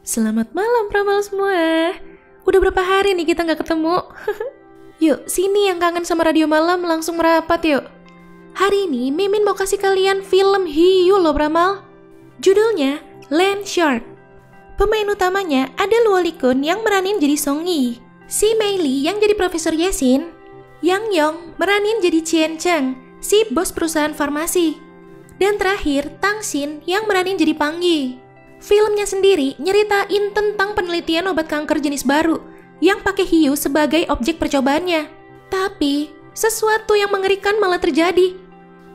Selamat malam pramal semua. Udah berapa hari nih kita nggak ketemu? Yuk, sini yang kangen sama radio malam langsung merapat yuk. Hari ini Mimin mau kasih kalian film hiu loh pramal. Judulnya Land Shark. Pemain utamanya ada Luo Likun yang meranin jadi Song Yi, si Mei Li yang jadi Profesor Yesin, Yang Yong meranin jadi Chien Cheng, si bos perusahaan farmasi, dan terakhir Tang Xin yang meranin jadi Pang Yi. Filmnya sendiri nyeritain tentang penelitian obat kanker jenis baru yang pakai hiu sebagai objek percobaannya. Tapi sesuatu yang mengerikan malah terjadi.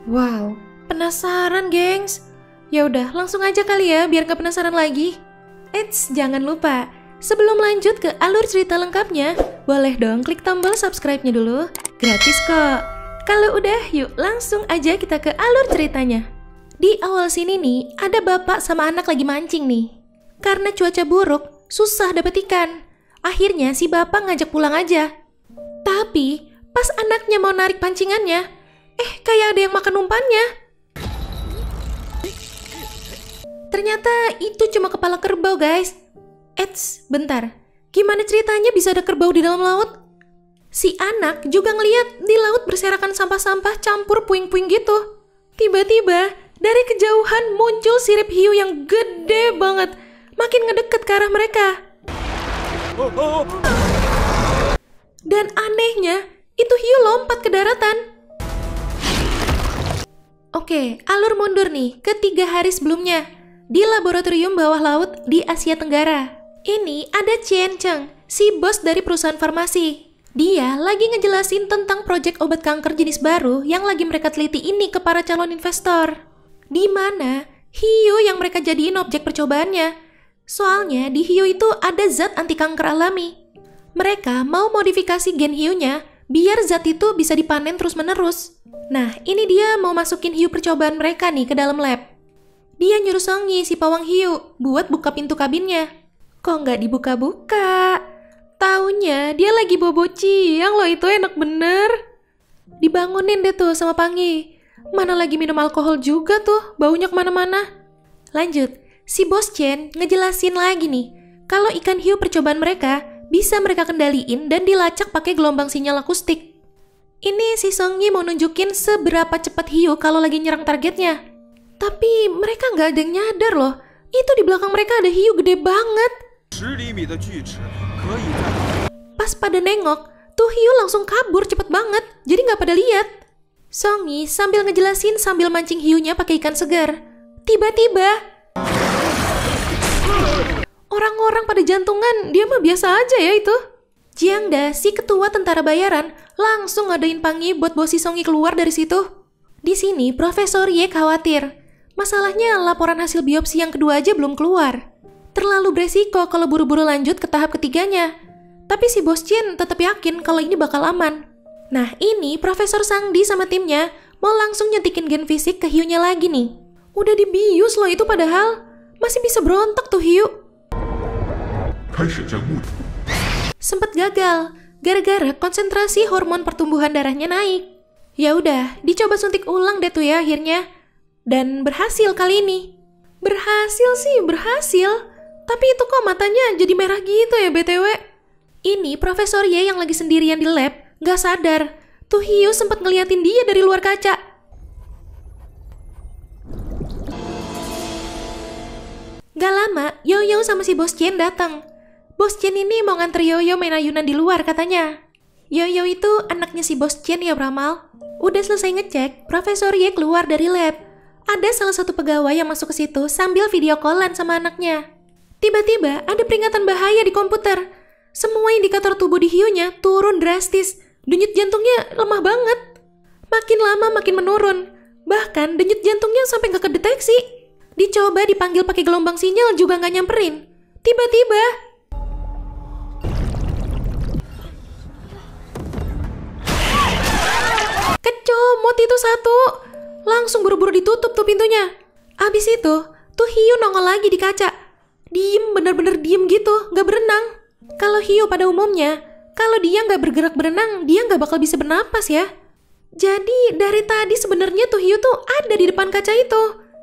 Wow, penasaran gengs? Ya udah, langsung aja kali ya biar gak penasaran lagi. Eits, jangan lupa, sebelum lanjut ke alur cerita lengkapnya, boleh dong klik tombol subscribe-nya dulu. Gratis kok. Kalau udah, yuk langsung aja kita ke alur ceritanya. Di awal sini nih, ada bapak sama anak lagi mancing nih. Karena cuaca buruk, susah dapet ikan. Akhirnya si bapak ngajak pulang aja. Tapi, pas anaknya mau narik pancingannya, kayak ada yang makan umpannya. Ternyata itu cuma kepala kerbau guys. Eits, bentar. Gimana ceritanya bisa ada kerbau di dalam laut? Si anak juga ngeliat di laut berserakan sampah-sampah campur puing-puing gitu. Tiba-tiba, dari kejauhan muncul sirip hiu yang gede banget, makin ngedeket ke arah mereka. Dan anehnya, itu hiu lompat ke daratan. Oke, alur mundur nih ke 3 hari sebelumnya, di laboratorium bawah laut di Asia Tenggara. Ini ada Chien Cheng, si bos dari perusahaan farmasi. Dia lagi ngejelasin tentang proyek obat kanker jenis baru yang lagi mereka teliti ini ke para calon investor. Di mana hiu yang mereka jadiin objek percobaannya. Soalnya di hiu itu ada zat anti kanker alami. Mereka mau modifikasi gen hiunya biar zat itu bisa dipanen terus-menerus. Nah, ini dia mau masukin hiu percobaan mereka nih ke dalam lab. Dia nyuruh Song Yi si pawang hiu buat buka pintu kabinnya. Kok nggak dibuka-buka? Taunya dia lagi bobo ciang loh, itu enak bener. Dibangunin deh tuh sama Pang Yi. Mana lagi minum alkohol juga tuh, baunya kemana-mana. Lanjut, si bos Chen ngejelasin lagi nih, kalau ikan hiu percobaan mereka bisa mereka kendaliin dan dilacak pakai gelombang sinyal akustik. Ini si Song Yi mau nunjukin seberapa cepat hiu kalau lagi nyerang targetnya. Tapi mereka nggak ada yang nyadar loh, itu di belakang mereka ada hiu gede banget. Pas pada nengok, tuh hiu langsung kabur cepet banget, jadi nggak pada lihat. Song Yi sambil ngejelasin sambil mancing hiunya pakai ikan segar. Tiba-tiba, orang-orang pada jantungan, dia mah biasa aja ya itu. Jiang Da, si ketua tentara bayaran, langsung ngadain Pang Yi buat bawa si Song Yi keluar dari situ. Di sini, Profesor Ye khawatir. Masalahnya laporan hasil biopsi yang kedua aja belum keluar. Terlalu beresiko kalau buru-buru lanjut ke tahap ketiganya. Tapi si Bos Chen tetap yakin kalau ini bakal aman. Nah, ini Profesor Sangdi sama timnya mau langsung nyetikin gen fisik ke hiunya lagi nih. Udah dibius loh itu padahal. Masih bisa berontak tuh hiu. Sempet gagal, gara-gara konsentrasi hormon pertumbuhan darahnya naik. Ya udah, dicoba suntik ulang deh tuh ya akhirnya. Dan berhasil kali ini. Berhasil sih, berhasil. Tapi itu kok matanya jadi merah gitu ya BTW. Ini Profesor Ye yang lagi sendirian di lab, gak sadar, tuh hiu sempat ngeliatin dia dari luar kaca. Gak lama, Yoyo sama si Bos Chen datang. Bos Chen ini mau nganter Yoyo main ayunan di luar katanya. Yoyo itu anaknya si Bos Chen ya Pramal. Udah selesai ngecek, Profesor Ye keluar dari lab. Ada salah satu pegawai yang masuk ke situ sambil video callan sama anaknya. Tiba-tiba ada peringatan bahaya di komputer. Semua indikator tubuh di hiunya turun drastis. Denyut jantungnya lemah banget. Makin lama makin menurun. Bahkan denyut jantungnya sampai gak kedeteksi. Dicoba dipanggil pakai gelombang sinyal juga gak nyamperin. Tiba-tiba kecomot itu satu. Langsung buru-buru ditutup tuh pintunya. Abis itu, tuh hiu nongol lagi di kaca. Diem, bener-bener diem gitu, gak berenang. Kalau hiu pada umumnya, kalau dia nggak bergerak berenang, dia nggak bakal bisa bernapas ya. Jadi dari tadi sebenarnya tuh hiu tuh ada di depan kaca itu.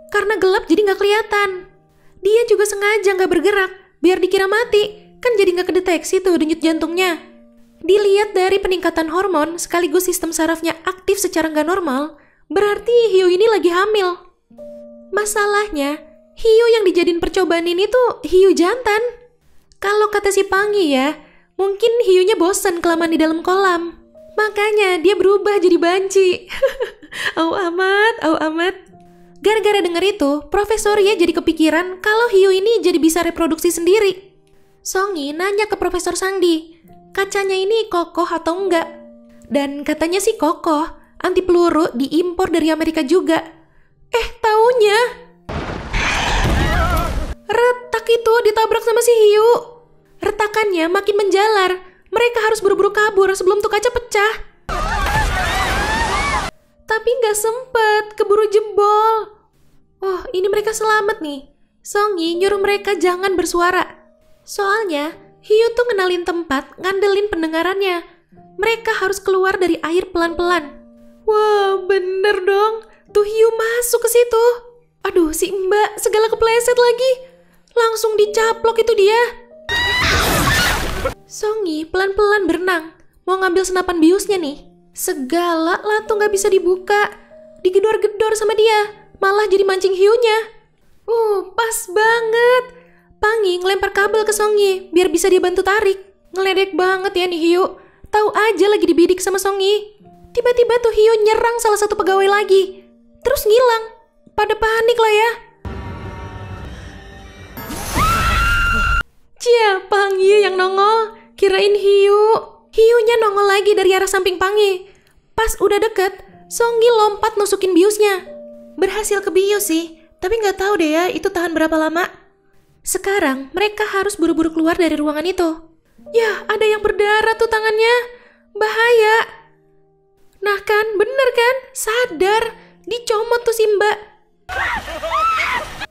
Karena gelap jadi nggak kelihatan. Dia juga sengaja nggak bergerak biar dikira mati. Kan jadi nggak kedeteksi tuh denyut jantungnya. Dilihat dari peningkatan hormon sekaligus sistem sarafnya aktif secara nggak normal, berarti hiu ini lagi hamil. Masalahnya, hiu yang dijadiin percobaan ini tuh hiu jantan. Kalau kata si Pangi ya, mungkin hiunya bosan kelamaan di dalam kolam. Makanya dia berubah jadi banci. Au amat, au amat. Gara-gara denger itu, Profesor Ye jadi kepikiran kalau hiu ini jadi bisa reproduksi sendiri. Songi nanya ke Profesor Sangdi, kacanya ini kokoh atau enggak? Dan katanya sih kokoh, anti peluru diimpor dari Amerika juga. Taunya retak itu ditabrak sama si hiu. Retakannya makin menjalar. Mereka harus buru-buru kabur sebelum tuh kaca pecah. Tapi nggak sempet, keburu jebol. Oh, ini mereka selamat nih. Songi nyuruh mereka jangan bersuara. Soalnya, hiu tuh ngenalin tempat, ngandelin pendengarannya. Mereka harus keluar dari air pelan-pelan. Wah, bener dong. Tuh hiu masuk ke situ. Aduh, si Mbak segala kepleset lagi. Langsung dicaplok itu dia. Songi pelan-pelan berenang. Mau ngambil senapan biusnya nih. Segala lato nggak bisa dibuka. Digedor-gedor sama dia. Malah jadi mancing hiunya. Pas banget. Pangi ngelempar kabel ke Songi biar bisa dia bantu tarik. Ngeledek banget ya nih hiu. Tahu aja lagi dibidik sama Songi. Tiba-tiba tuh hiu nyerang salah satu pegawai lagi. Terus ngilang. Pada panik lah ya. Cia, Pangi yang nongol. Kirain hiu. Hiunya nongol lagi dari arah samping Pangi. Pas udah deket, Songi lompat nusukin biusnya. Berhasil kebius sih, tapi nggak tahu deh ya itu tahan berapa lama. Sekarang mereka harus buru-buru keluar dari ruangan itu. Ya, ada yang berdarah tuh tangannya. Bahaya. Nah kan, bener kan? Sadar. Dicomot tuh si Mbak.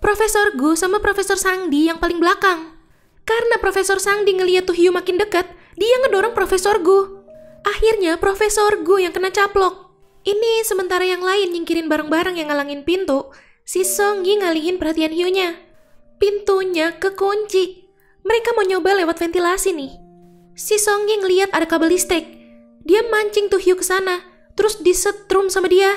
Profesor Gu sama Profesor Sangdi yang paling belakang. Karena Profesor Sangdi ngeliat tuh hiu makin dekat, dia ngedorong Profesor Gu. Akhirnya Profesor Gu yang kena caplok. Ini sementara yang lain nyingkirin barang-barang yang ngalangin pintu, si Songi ngalihin perhatian hiunya. Pintunya kekunci. Mereka mau nyoba lewat ventilasi nih. Si Songi ngeliat ada kabel listrik. Dia mancing tuh hiu ke sana, terus disetrum sama dia.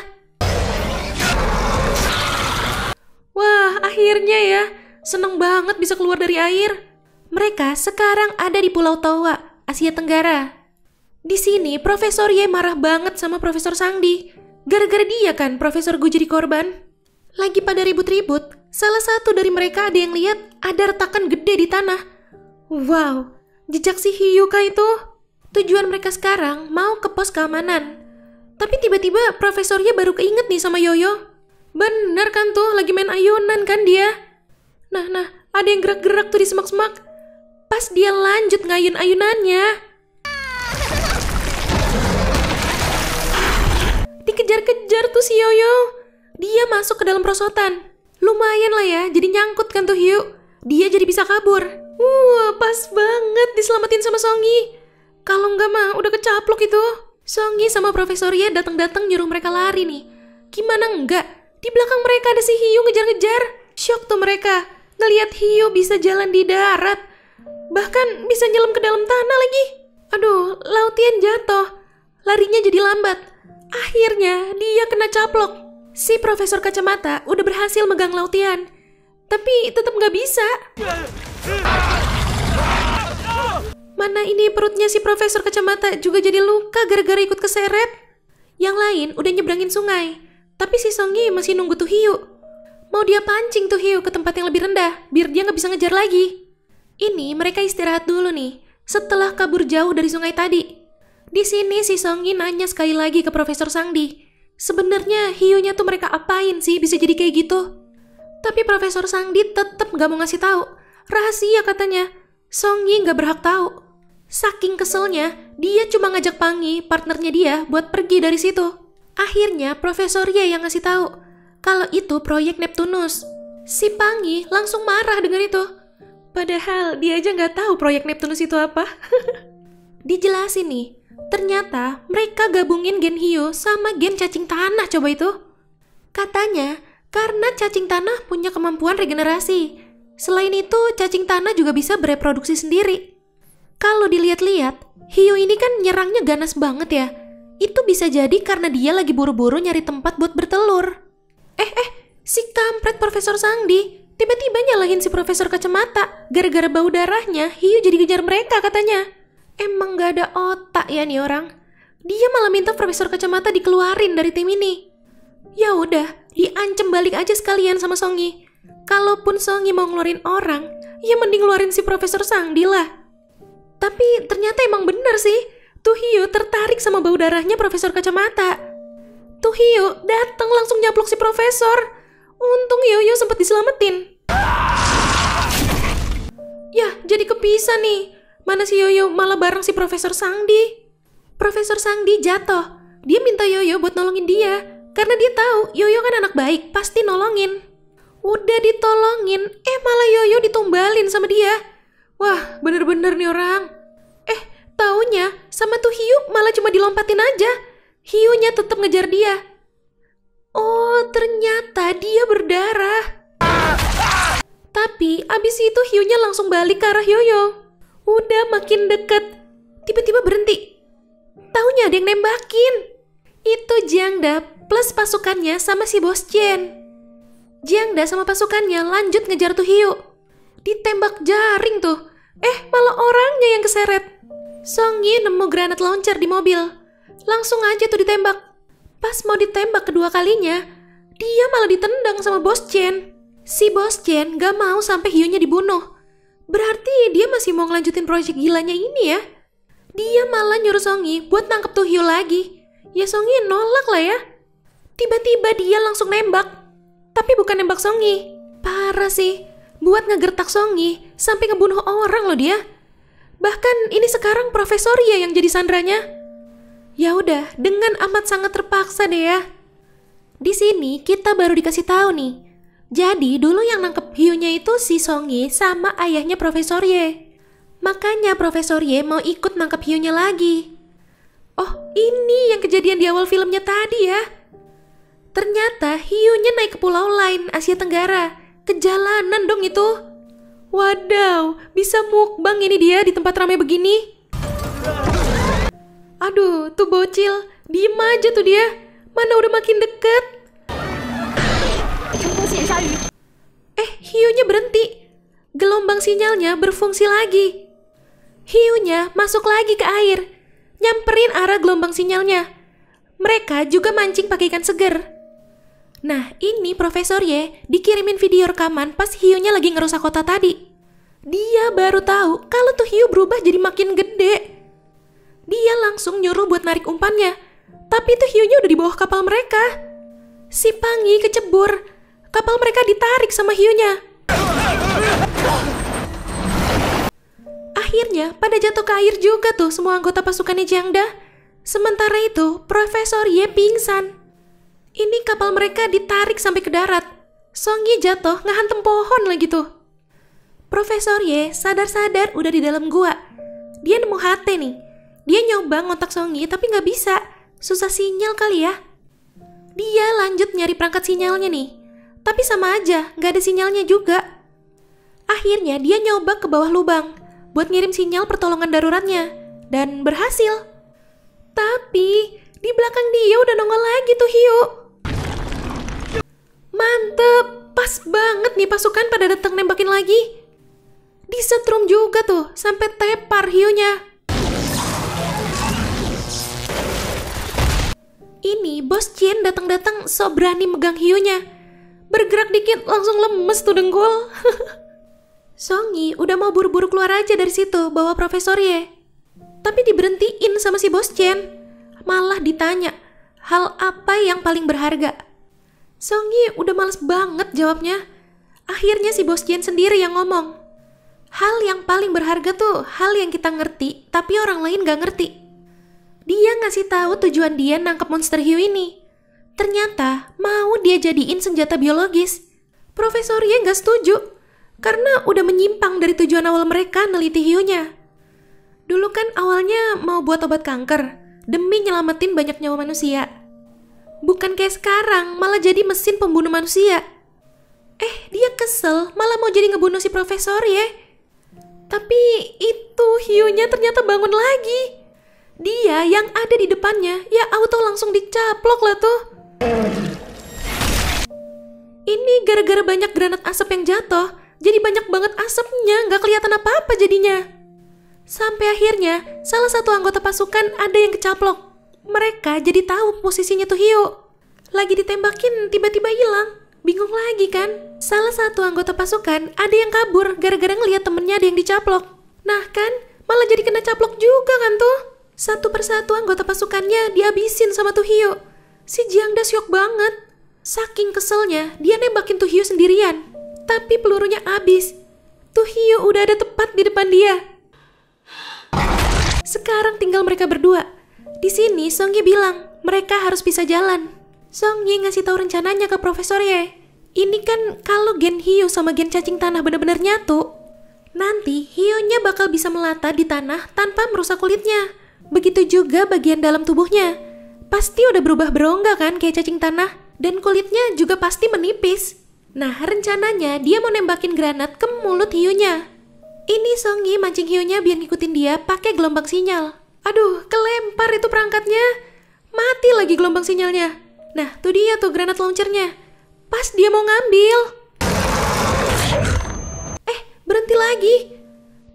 Wah, akhirnya ya. Seneng banget bisa keluar dari air. Mereka sekarang ada di Pulau Towa, Asia Tenggara. Di sini Profesor Ye marah banget sama Profesor Sangdi. Gara-gara dia kan Profesor Gu jadi korban. Lagi pada ribut-ribut, salah satu dari mereka ada yang lihat ada retakan gede di tanah. Wow, jejak si hiu kah itu? Tujuan mereka sekarang mau ke pos keamanan. Tapi tiba-tiba Profesor Ye baru keinget nih sama Yoyo. Bener kan tuh, lagi main ayunan kan dia. Nah, ada yang gerak-gerak tuh di semak-semak. Pas dia lanjut ngayun ayunannya, dikejar-kejar tuh si Yoyo. Dia masuk ke dalam perosotan. Lumayan lah ya, jadi nyangkut kan tuh hiu. Dia jadi bisa kabur. Pas banget diselamatin sama Songi. Kalau nggak mah udah kecaplok itu. Songi sama Profesor Ye datang-datang nyuruh mereka lari nih. Gimana enggak? Di belakang mereka ada si hiu ngejar-ngejar. Syok tuh mereka ngelihat hiu bisa jalan di darat. Bahkan bisa nyelam ke dalam tanah lagi. Aduh, Lautian jatuh. Larinya jadi lambat. Akhirnya dia kena caplok. Si Profesor Kacamata udah berhasil megang Lautian. Tapi tetap nggak bisa. Mana ini perutnya si Profesor Kacamata juga jadi luka gara-gara ikut keseret. Yang lain udah nyebrangin sungai. Tapi si Songi masih nunggu tuh hiu. Mau dia pancing tuh hiu ke tempat yang lebih rendah, biar dia nggak bisa ngejar lagi. Ini mereka istirahat dulu nih, setelah kabur jauh dari sungai tadi. Di sini si Songi nanya sekali lagi ke Profesor Sangdi. Sebenarnya hiunya tuh mereka apain sih bisa jadi kayak gitu? Tapi Profesor Sangdi tetap nggak mau ngasih tahu. Rahasia katanya. Songi nggak berhak tahu. Saking keselnya, dia cuma ngajak Pangi, partnernya dia, buat pergi dari situ. Akhirnya Profesor Ye yang ngasih tahu kalau itu proyek Neptunus. Si Pangi langsung marah dengan itu. Padahal dia aja nggak tahu proyek Neptunus itu apa. Dijelasin nih, ternyata mereka gabungin gen hiu sama gen cacing tanah coba itu. Katanya karena cacing tanah punya kemampuan regenerasi, Selain itu, cacing tanah juga bisa bereproduksi sendiri. Kalau dilihat-lihat, hiu ini kan nyerangnya ganas banget ya. Itu bisa jadi karena dia lagi buru-buru nyari tempat buat bertelur. Si kampret Profesor Sangdi tiba-tiba nyalahin si Profesor Kacamata. Gara-gara bau darahnya, hiu jadi kejar mereka katanya. Emang gak ada otak ya nih orang. Dia malah minta Profesor Kacamata dikeluarin dari tim ini. Ya udah, diancam balik aja sekalian sama Songi. Kalaupun Songi mau ngeluarin orang, ya mending ngeluarin si Profesor Sangdi lah. Tapi ternyata emang bener sih, tuh hiu tertarik sama bau darahnya Profesor Kacamata. Tuh hiu datang langsung nyaplok si Profesor. Untung Yoyo sempat diselamatin. Yah, jadi kepisah nih. Mana si Yoyo malah bareng si Profesor Sangdi. Profesor Sangdi jatuh. Dia minta Yoyo buat nolongin dia. Karena dia tahu Yoyo kan anak baik, pasti nolongin. Udah ditolongin, malah Yoyo ditumbalin sama dia. Wah, bener-bener nih orang. Taunya sama tuh hiu malah cuma dilompatin aja. Hiunya tetap ngejar dia. Oh, ternyata dia berdarah. Tapi abis itu hiunya langsung balik ke arah Yoyo. Udah makin deket, tiba-tiba berhenti. Taunya ada yang nembakin. Itu Jiangda plus pasukannya sama si Bos Chen. Jiangda sama pasukannya lanjut ngejar tuh hiu. Ditembak jaring tuh. Malah orangnya yang keseret. Songi nemu granat launcher di mobil. Langsung aja tuh ditembak. Pas mau ditembak kedua kalinya, dia malah ditendang sama Bos Chen. Si Bos Chen gak mau sampai hiunya dibunuh. Berarti dia masih mau ngelanjutin proyek gilanya ini ya. Dia malah nyuruh Songi buat nangkep tuh hiu lagi. Ya Songi nolak lah ya. Tiba-tiba dia langsung nembak. Tapi bukan nembak Songi. Parah sih. Buat ngegertak Songi sampai ngebunuh orang loh dia. Bahkan ini sekarang Profesor Ye yang jadi sandranya. Ya udah, dengan amat sangat terpaksa deh ya. Di sini kita baru dikasih tahu nih. Jadi dulu yang nangkep hiunya itu si Songi sama ayahnya Profesor Ye. Makanya Profesor Ye mau ikut nangkep hiunya lagi. Oh, ini yang kejadian di awal filmnya tadi ya. Ternyata hiunya naik ke pulau lain Asia Tenggara. Kejalanan dong itu. Wadaw, bisa mukbang ini dia di tempat ramai begini. Aduh, tuh bocil, diem aja tuh dia. Mana udah makin deket. Hiunya berhenti. Gelombang sinyalnya berfungsi lagi. Hiunya masuk lagi ke air, nyamperin arah gelombang sinyalnya. Mereka juga mancing pakai ikan seger. Nah, ini Profesor Ye dikirimin video rekaman pas hiunya lagi ngerusak kota tadi. Dia baru tahu kalau tuh hiu berubah jadi makin gede. Dia langsung nyuruh buat narik umpannya. Tapi tuh hiunya udah di bawah kapal mereka. Si Pangi kecebur. Kapal mereka ditarik sama hiunya. Akhirnya pada jatuh ke air juga tuh semua anggota pasukannya Jiangda. Sementara itu Profesor Ye pingsan. Ini kapal mereka ditarik sampai ke darat. Songi jatuh ngehantem pohon lagi tuh. Profesor Ye sadar-sadar udah di dalam gua. Dia nemu HT nih. Dia nyoba ngontak Songi tapi gak bisa. Susah sinyal kali ya. Dia lanjut nyari perangkat sinyalnya nih. Tapi sama aja, gak ada sinyalnya juga. Akhirnya dia nyoba ke bawah lubang buat ngirim sinyal pertolongan daruratnya. Dan berhasil. Tapi di belakang dia udah nongol lagi tuh hiu. Mantep, pas banget nih pasukan pada datang nembakin lagi. Disetrum juga tuh, sampai tepar hiunya. Ini Bos Chen datang-datang sok berani megang hiunya. Bergerak dikit langsung lemes tuh dengkul. Songi udah mau buru-buru keluar aja dari situ bawa Profesor Ye. Tapi diberhentiin sama si Bos Chen. Malah ditanya, hal apa yang paling berharga? Songi udah males banget jawabnya. Akhirnya si Bos Chen sendiri yang ngomong. Hal yang paling berharga tuh hal yang kita ngerti, tapi orang lain gak ngerti. Dia ngasih tahu tujuan dia nangkep monster hiu ini. Ternyata mau dia jadiin senjata biologis. Profesor Ye gak setuju, karena udah menyimpang dari tujuan awal mereka neliti hiunya. Dulu kan awalnya mau buat obat kanker, demi nyelamatin banyak nyawa manusia. Bukan kayak sekarang, malah jadi mesin pembunuh manusia. Dia kesel, malah mau jadi ngebunuh si profesor ya. Tapi itu hiunya ternyata bangun lagi. Dia yang ada di depannya, ya auto langsung dicaplok lah tuh. Ini gara-gara banyak granat asap yang jatuh, jadi banyak banget asapnya, nggak kelihatan apa-apa jadinya. Sampai akhirnya, salah satu anggota pasukan ada yang kecaplok. Mereka jadi tahu posisinya tuh hiu. Lagi ditembakin, tiba-tiba hilang. Bingung lagi kan? Salah satu anggota pasukan ada yang kabur gara-gara ngeliat temennya ada yang dicaplok. Nah kan, malah jadi kena caplok juga kan tuh. Satu persatu anggota pasukannya dihabisin sama tuh hiu. Si Jiangda syok banget. Saking keselnya, dia nembakin tuh hiu sendirian. Tapi pelurunya habis. Tuh hiu udah ada tepat di depan dia. Sekarang tinggal mereka berdua. Di sini Song Yi bilang mereka harus bisa jalan. Song Yi ngasih tahu rencananya ke Profesor Ye. Ini kan kalau gen hiu sama gen cacing tanah benar-benar nyatu, nanti hiunya bakal bisa melata di tanah tanpa merusak kulitnya. Begitu juga bagian dalam tubuhnya. Pasti udah berubah berongga kan kayak cacing tanah. Dan kulitnya juga pasti menipis. Nah rencananya dia mau nembakin granat ke mulut hiunya. Ini Song Yi mancing hiunya biar ngikutin dia pakai gelombang sinyal. Aduh, kelempar itu perangkatnya. Mati lagi gelombang sinyalnya. Nah, tuh dia tuh granat launchernya. Pas dia mau ngambil. Berhenti lagi.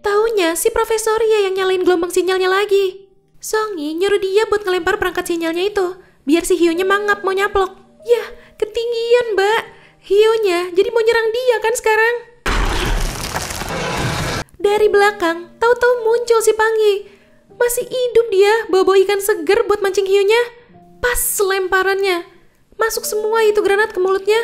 Taunya si Profesor Ye yang nyalain gelombang sinyalnya lagi. Song Yi nyuruh dia buat ngelempar perangkat sinyalnya itu, biar si hiunya mangap mau nyaplok. Yah, ketinggian mbak. Hiunya jadi mau nyerang dia kan sekarang. Dari belakang, tahu-tahu muncul si Pangyi. Masih hidup dia, bawa ikan seger buat mancing hiunya. Pas lemparannya, masuk semua itu granat ke mulutnya.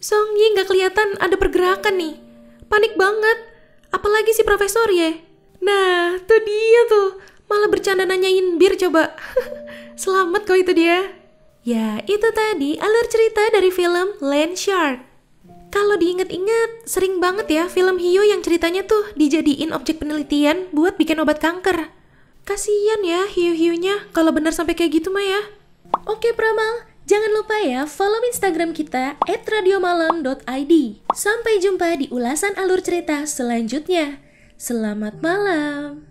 Song Yi nggak kelihatan ada pergerakan nih. Panik banget. Apalagi si Profesor Ye. Nah, tuh dia tuh. Malah bercanda nanyain bir coba. Selamat kok itu dia. Ya, itu tadi alur cerita dari film Land Shark. Kalau diinget-inget, sering banget ya film hiu yang ceritanya tuh dijadiin objek penelitian buat bikin obat kanker. Kasian ya hiu-hiunya kalau bener sampai kayak gitu mah ya. Oke Pramal, jangan lupa ya follow Instagram kita @radiomalam.id. Sampai jumpa di ulasan alur cerita selanjutnya. Selamat malam.